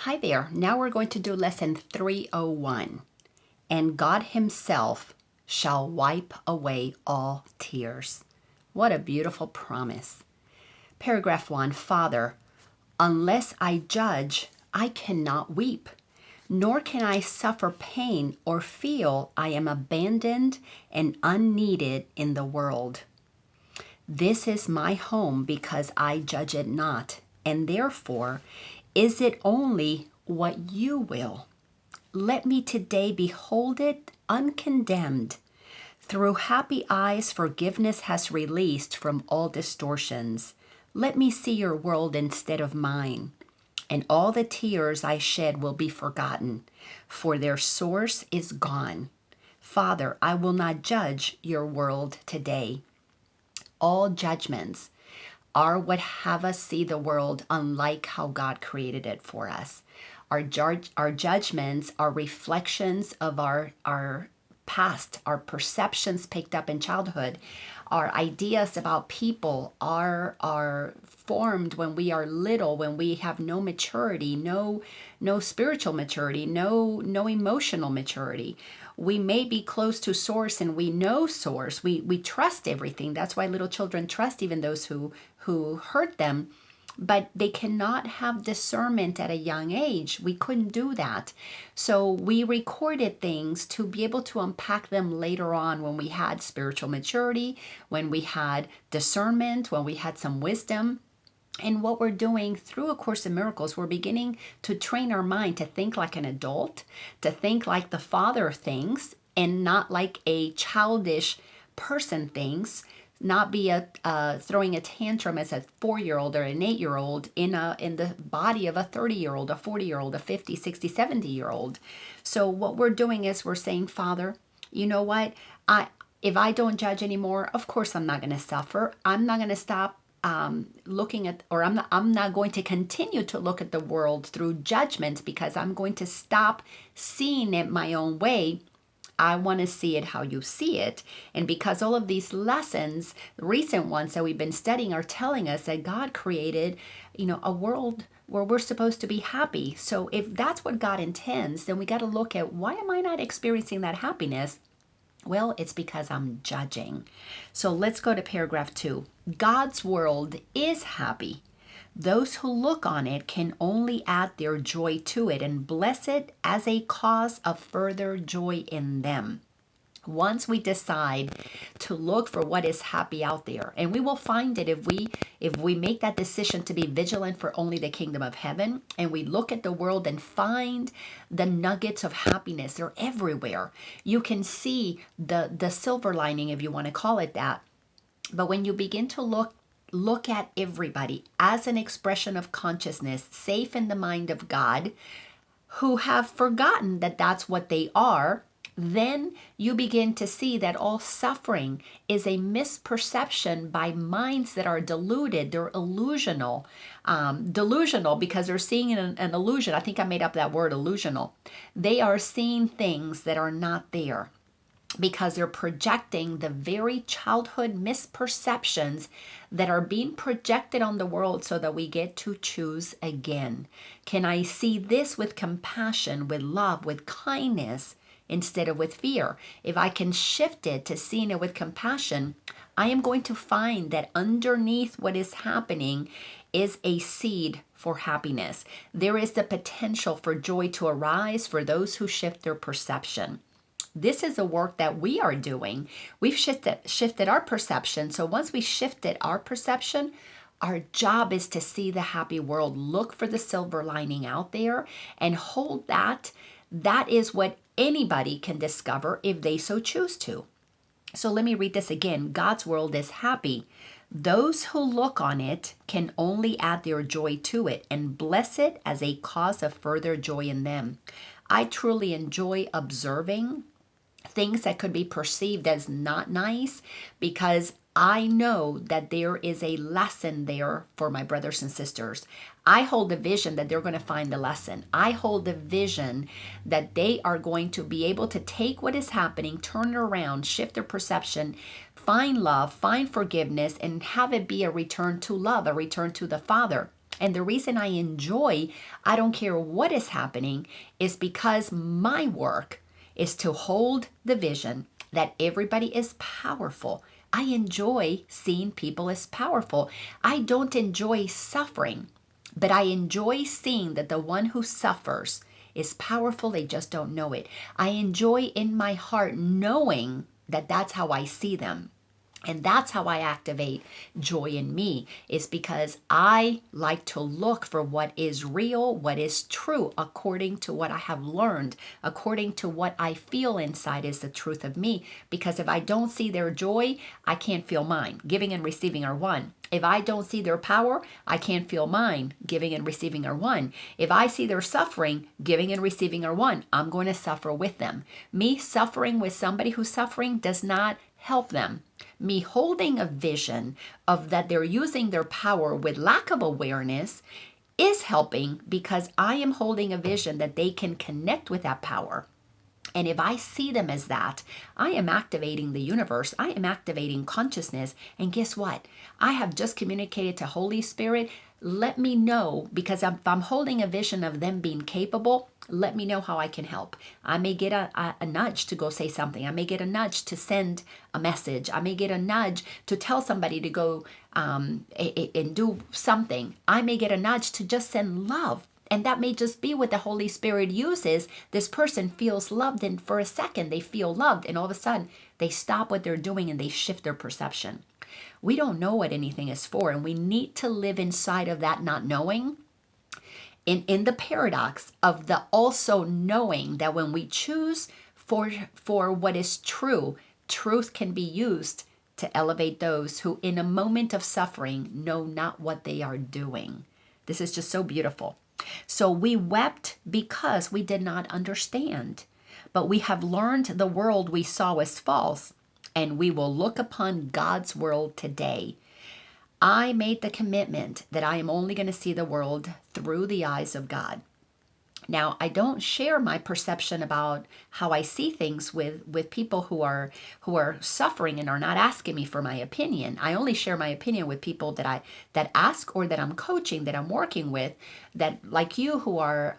Hi there. Now we're going to do lesson 301. And God Himself shall wipe away all tears. What a beautiful promise. Paragraph 1. Father, unless I judge, I cannot weep, nor can I suffer pain or feel I am abandoned and unneeded in the world. This is my home because I judge it not, and therefore is it only what you will. Let me today behold it uncondemned. Through happy eyes, forgiveness has released from all distortions. Let me see your world instead of mine, and all the tears I shed will be forgotten, for their source is gone. Father, I will not judge your world today. All judgments are what have us see the world unlike how God created it for us. Our judgments are reflections of our past, our perceptions picked up in childhood. Our ideas about people are formed when we are little, when we have no maturity, no spiritual maturity, no emotional maturity. We may be close to source and we know source. We trust everything. That's why little children trust even those who hurt them. But they cannot have discernment at a young age. We couldn't do that. So we recorded things to be able to unpack them later on when we had spiritual maturity, when we had discernment, when we had some wisdom. And what we're doing through A Course in Miracles, we're beginning to train our mind to think like an adult, to think like the Father thinks, and not like a childish person thinks. Not be throwing a tantrum as a 4-year-old or an 8-year-old in the body of a 30-year-old, a 40-year-old, a 50, 60, 70-year-old. So what we're doing is we're saying, Father, you know what? If I don't judge anymore, of course I'm not going to suffer. I'm not going to stop looking at, or I'm not going to continue to look at the world through judgment, because I'm going to stop seeing it my own way. I want to see it how you see it. And because all of these lessons, the recent ones that we've been studying, are telling us that God created, a world where we're supposed to be happy. So if that's what God intends, then we got to look at, why am I not experiencing that happiness? Well, it's because I'm judging. So let's go to paragraph 2. God's world is happy. Those who look on it can only add their joy to it and bless it as a cause of further joy in them. Once we decide to look for what is happy out there, and we will find it if we make that decision to be vigilant for only the kingdom of heaven, and we look at the world and find the nuggets of happiness. They're everywhere. You can see the silver lining, if you want to call it that. But when you begin to look at everybody as an expression of consciousness, safe in the mind of God, who have forgotten that that's what they are, then you begin to see that all suffering is a misperception by minds that are deluded. They're delusional because they're seeing an illusion. I think I made up that word, illusional. They are seeing things that are not there, because they're projecting the very childhood misperceptions that are being projected on the world so that we get to choose again. Can I see this with compassion, with love, with kindness, instead of with fear? If I can shift it to seeing it with compassion, I am going to find that underneath what is happening is a seed for happiness. There is the potential for joy to arise for those who shift their perception. This is a work that we are doing. We've shifted our perception. So once we shifted our perception, our job is to see the happy world, look for the silver lining out there, and hold that. That is what anybody can discover if they so choose to. So let me read this again. God's world is happy. Those who look on it can only add their joy to it and bless it as a cause of further joy in them. I truly enjoy observing things that could be perceived as not nice, because I know that there is a lesson there for my brothers and sisters. I hold the vision that they're going to find the lesson. I hold the vision that they are going to be able to take what is happening, turn it around, shift their perception, find love, find forgiveness, and have it be a return to love, a return to the Father. And the reason I enjoy, I don't care what is happening, is because my work is to hold the vision that everybody is powerful. I enjoy seeing people as powerful. I don't enjoy suffering, but I enjoy seeing that the one who suffers is powerful. They just don't know it. I enjoy in my heart knowing that that's how I see them. And that's how I activate joy in me, is because I like to look for what is real, what is true, according to what I have learned, according to what I feel inside is the truth of me. Because if I don't see their joy, I can't feel mine. Giving and receiving are one. If I don't see their power, I can't feel mine. Giving and receiving are one. If I see their suffering, giving and receiving are one. I'm going to suffer with them. Me suffering with somebody who's suffering does not help them. Me holding a vision of that they're using their power with lack of awareness is helping, because I am holding a vision that they can connect with that power. And if I see them as that, I am activating the universe. I am activating consciousness. And guess what? I have just communicated to Holy Spirit, let me know, because if I'm holding a vision of them being capable, let me know how I can help. I may get a nudge to go say something. I may get a nudge to send a message. I may get a nudge to tell somebody to go and do something. I may get a nudge to just send love. And that may just be what the Holy Spirit uses. This person feels loved, and for a second they feel loved, and all of a sudden they stop what they're doing and they shift their perception. We don't know what anything is for, and we need to live inside of that not knowing, in the paradox of the also knowing that when we choose for what is true, truth can be used to elevate those who in a moment of suffering know not what they are doing. This is just so beautiful. So we wept because we did not understand, but we have learned the world we saw as false, and we will look upon God's world today. I made the commitment that I am only going to see the world through the eyes of God. Now, I don't share my perception about how I see things with people who are suffering and are not asking me for my opinion. I only share my opinion with people that ask, or that I'm coaching, that I'm working with, that like you, who are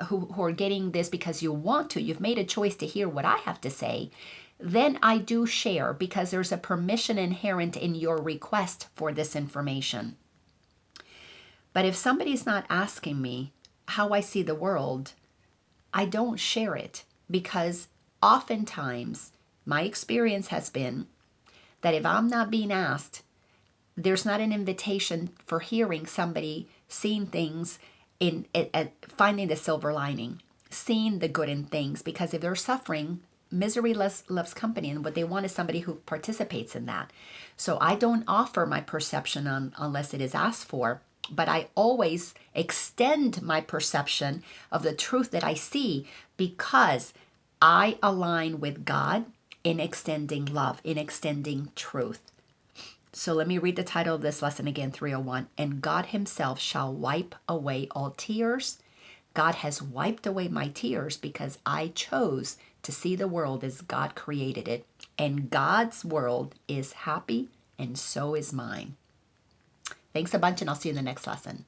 who are getting this because you want to. You've made a choice to hear what I have to say. Then I do share, because there's a permission inherent in your request for this information. But if somebody's not asking me how I see the world, I don't share it, because oftentimes my experience has been that if I'm not being asked, there's not an invitation for hearing somebody seeing things in finding the silver lining, seeing the good in things. Because if they're suffering, misery loves company, and what they want is somebody who participates in that. So I don't offer my perception unless it is asked for. But I always extend my perception of the truth that I see, because I align with God in extending love, in extending truth. So let me read the title of this lesson again, 301. And God himself shall wipe away all tears. God has wiped away my tears because I chose to see the world as God created it. And God's world is happy, and so is mine. Thanks a bunch, and I'll see you in the next lesson.